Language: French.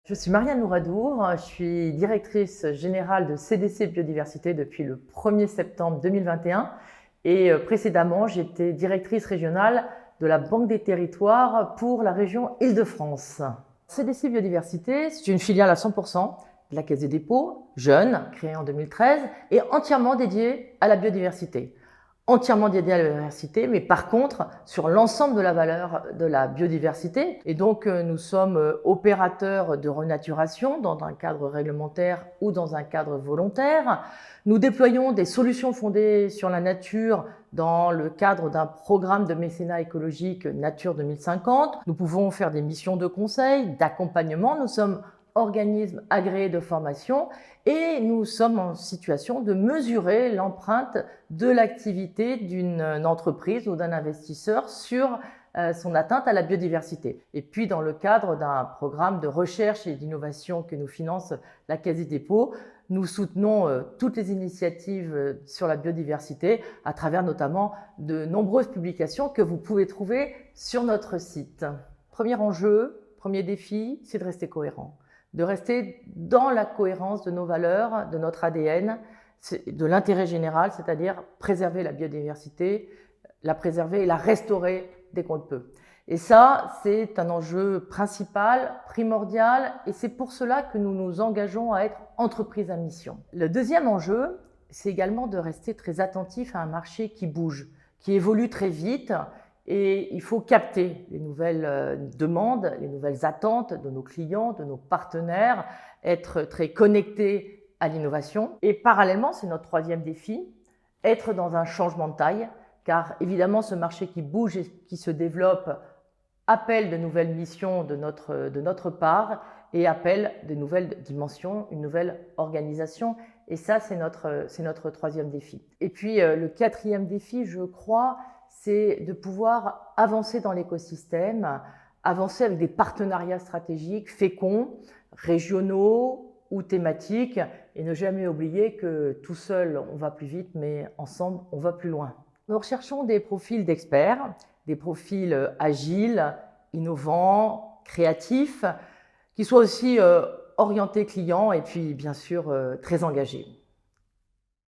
Je suis Marianne Nouradour, je suis directrice générale de CDC Biodiversité depuis le 1er septembre 2021 et précédemment j'étais directrice régionale de la Banque des Territoires pour la région Île-de-France. CDC Biodiversité, c'est une filiale à 100% de la Caisse des dépôts, jeune, créée en 2013 et entièrement dédiée à la biodiversité. Entièrement dédié à la biodiversité, mais par contre sur l'ensemble de la valeur de la biodiversité. Et donc nous sommes opérateurs de renaturation dans un cadre réglementaire ou dans un cadre volontaire. Nous déployons des solutions fondées sur la nature dans le cadre d'un programme de mécénat écologique Nature 2050. Nous pouvons faire des missions de conseil, d'accompagnement. Nous sommes organismes agréés de formation et nous sommes en situation de mesurer l'empreinte de l'activité d'une entreprise ou d'un investisseur sur son atteinte à la biodiversité. Et puis dans le cadre d'un programme de recherche et d'innovation que nous finance la Caisse des dépôts, nous soutenons toutes les initiatives sur la biodiversité à travers notamment de nombreuses publications que vous pouvez trouver sur notre site. Premier enjeu, premier défi, c'est de rester cohérent. De rester dans la cohérence de nos valeurs, de notre ADN, de l'intérêt général, c'est-à-dire préserver la biodiversité, la préserver et la restaurer dès qu'on le peut. Et ça, c'est un enjeu principal, primordial, et c'est pour cela que nous nous engageons à être entreprise à mission. Le deuxième enjeu, c'est également de rester très attentif à un marché qui bouge, qui évolue très vite, et il faut capter les nouvelles demandes, les nouvelles attentes de nos clients, de nos partenaires, être très connecté à l'innovation. Et parallèlement, c'est notre troisième défi, être dans un changement de taille, car évidemment ce marché qui bouge et qui se développe appelle de nouvelles missions de notre part et appelle de nouvelles dimensions, une nouvelle organisation. Et ça, c'est notre troisième défi. Et puis le quatrième défi, je crois, c'est de pouvoir avancer dans l'écosystème, avancer avec des partenariats stratégiques féconds, régionaux ou thématiques, et ne jamais oublier que tout seul, on va plus vite, mais ensemble, on va plus loin. Nous recherchons des profils d'experts, des profils agiles, innovants, créatifs, qui soient aussi orientés clients et puis bien sûr très engagés.